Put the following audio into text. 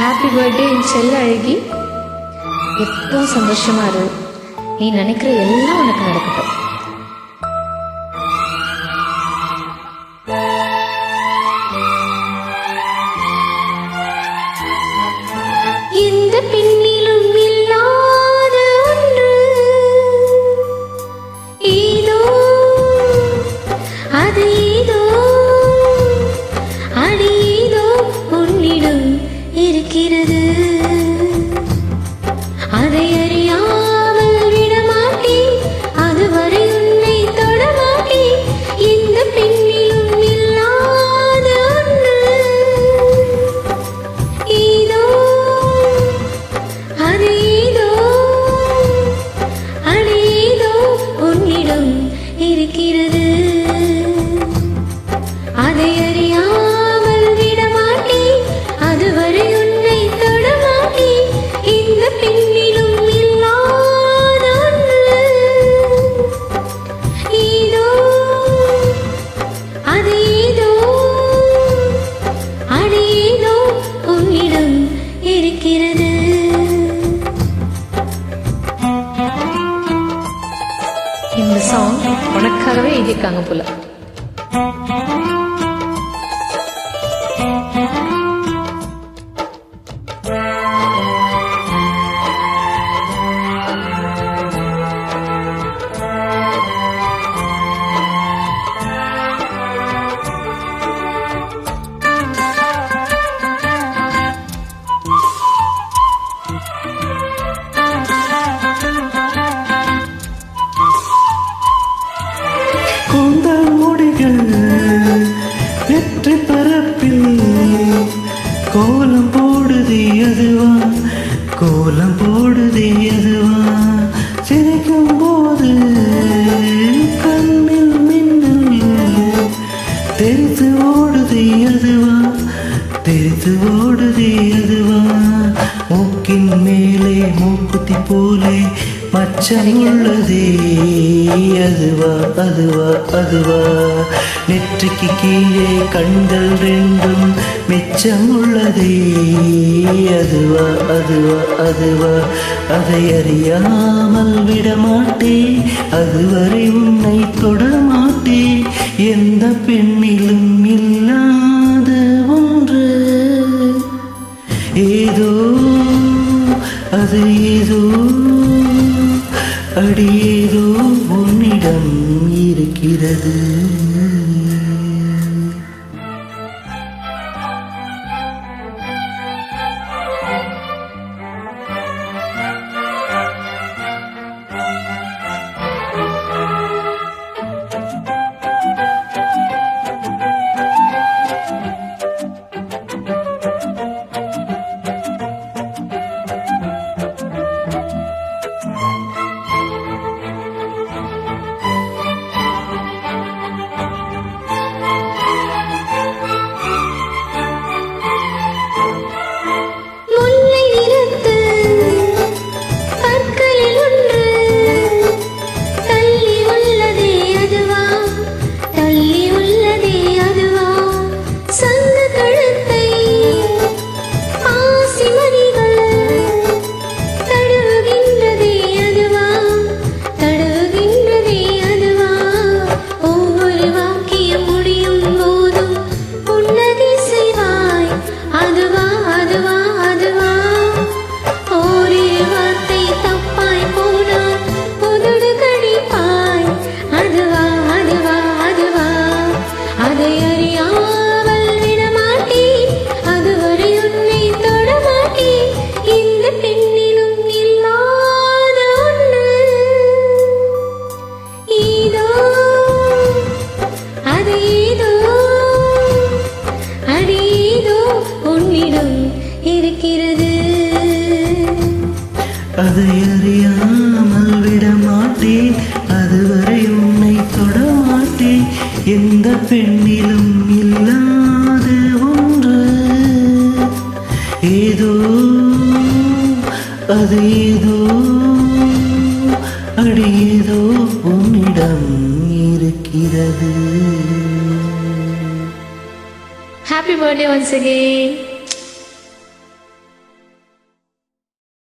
Happy birthday என் செல்ல அழகி. எப்பவும் சந்தோஷமா இரு. நீ நினைக்கிற எல்லாம் உனக்கு நடக்கட்டும். எந்த பெண்ணிலும் இல்லாத ஒன்று ஏதோ, அது ஏதோ, அது ஏதோ உன்னிடம் இருக்கிறது. அதை அறியாமல் விடமாட்டேன், அதுவரை உன்னை தொடமாட்டேன். எந்த பெண்ணிலும் இல்லாத ஒன்று ஏதோ, அது ஏதோ, அது ஏதோ உன்னிடம் இருக்கிறது. அதை அறியாமல் விடமாட்டேன், அதுவரை உன்னை தொடமாட்டேன். இந்த பெண்ணிலும் இல்லாத ஒன்று ஏதோ, அது ஏதோ, அது ஏதோ உன்னிடம் இருக்கிறது. இந்த சாங் உனக்காகவே எழுதியிருக்காங்க போல. கூந்தல் முடிகள் வெற்றி பரப்பில் கோலம் போடுதே அதுவா, கோலம் போடுதே அதுவா. சிரிக்கும் போது கண்ணில் மின்னல் தெரித்து ஓடுதே அதுவா, தெரித்து ஓடுதே அதுவா. மூக்கின் மேலே மூக்குத்தி போலே மச்சம் உள்ளதே அதுவா, அதுவா, அதுவா. நெற்றிக்கு கீழே கண்கள் ரெண்டும் மிச்சம் உள்ளதே அதுவா, அதுவா, அதுவா. அதை அறியாமல் விடமாட்டேன், அதுவரை உன்னை தொடமாட்டேன். எந்த பெண்ணிலும் இல்லாத ஒன்று ஏதோ, அது ஏதோ, அடியேதோ உன்னிடம் இருக்கிறது. அதை அறியாமல் விடமாட்டேன், அதுவரை உன்னை தொடமாட்டேன். எந்த பெண்ணிலும் இல்லாத ஒன்று ஏதோ, அது ஏதோ, அடி ஏதோ உன்னிடம் இருக்கிறது. Happy birthday once again.